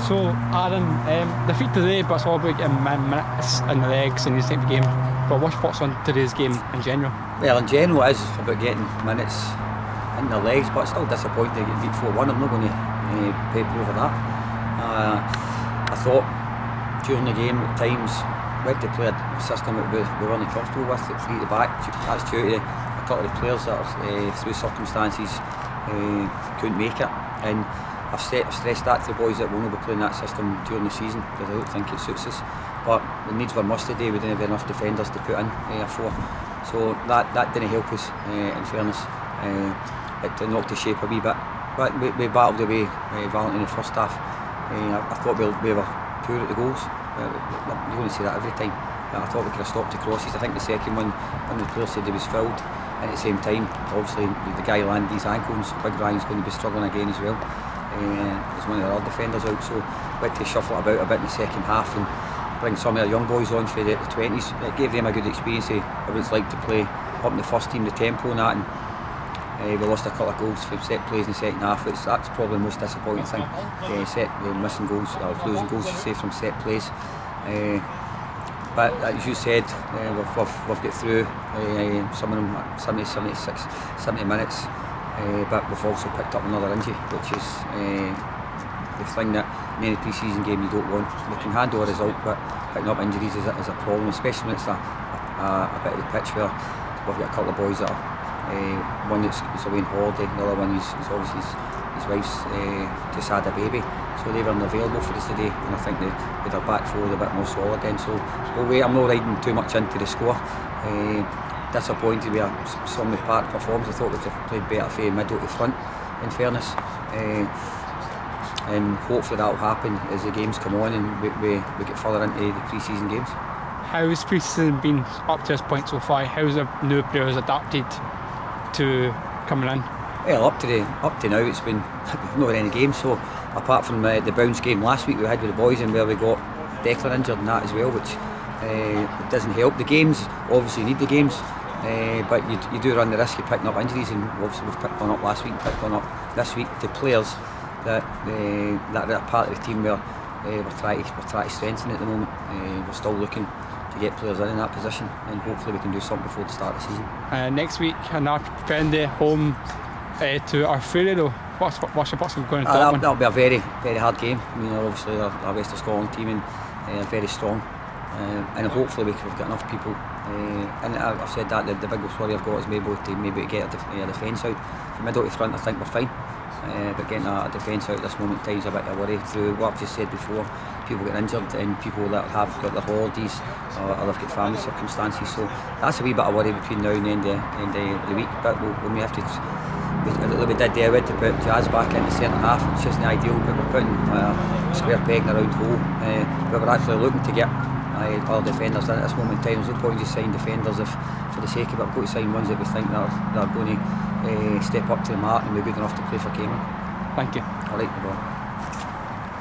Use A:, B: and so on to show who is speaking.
A: So, Aaron, defeat today, but it's all about getting minutes in the legs in this type of game. But what's your thoughts on today's game in general?
B: Well, in general, it is about getting minutes in their legs, but it's still disappointing to get beat 4-1. I'm not going to paper over that. I thought during the game at times we had to play a system that we weren't comfortable with, at 3 at the back. That's due to a couple of the players that through circumstances couldn't make it. And I've stressed that to the boys that we'll not be playing that system during the season because I don't think it suits us. But the needs were must today. We didn't have enough defenders to put in a 4, so that didn't help us. In fairness, it knocked the shape a wee bit. But we battled away valiantly in the first half. I thought we were poor at the goals. You're going to say that every time. I thought we could have stopped the crosses. I think the second one the player said he was fouled, and at the same time, obviously the guy landed his ankle, so Big Ryan's going to be struggling again as well. There's one of the other defenders out, so we had to shuffle it about a bit in the second half and bring some of the young boys on for the 20s. It gave them a good experience of what it's like to play up in the first team, the tempo and that. And we lost a couple of goals from set plays in the second half. That's probably the most disappointing thing. Missing goals or losing goals, say, from set plays. But as you said, we've got through some of them 70, 76, 70 minutes. But we've also picked up another injury, which is the thing that in any pre-season game you don't want. We can handle a result, but picking up injuries is a problem, especially when it's a bit of the pitch where we've got a couple of boys that are one that's away on holiday, the other one is obviously his wife's just had a baby, so they weren't available for us today, and I think with their back four a bit more solid then. So we'll wait. I'm not riding too much into the score. Disappointed with some of the part performance. I thought we could have played better from middle to front, in fairness. And hopefully that will happen as the games come on and we get further into the pre-season games.
A: How's pre-season been up to this point so far? How's the new players adapted to coming in?
B: Well, up to now it's been we've not had any games, so apart from the Browns game last week we had with the boys and where we got Declan injured and that as well, which it doesn't help. The games, obviously you need the games, but you do run the risk of picking up injuries, and obviously we've picked one up last week and picked one up this week. The players that are part of the team where we're trying to strengthen at the moment. We're still looking to get players in that position, and hopefully we can do something before the start of the season.
A: Next week, another friendly home to Arthurio. What's your thoughts on going into that one?
B: That'll be a very, very hard game. I mean, obviously our West of Scotland team and very strong, and hopefully we've got enough people. And I've said that the biggest worry I've got is maybe to get a defence out from middle to front. I think we're fine. But getting a defence out at this moment in time is a bit of a worry. Through what I've just said before, people get injured and people that have got their holidays or they've got family circumstances, so that's a wee bit of worry between now and the end of the week. But we may have to, we did there to put Jazz back into centre half, which isn't ideal, but we're putting a square peg in a round hole. But we're actually looking to get other defenders in at this moment in time. There's no point in just signing defenders if for the sake of it. We've got to sign ones that we think that are going to step up to the mark and be good enough to play for Cayman.
A: Thank you.
B: All right, well.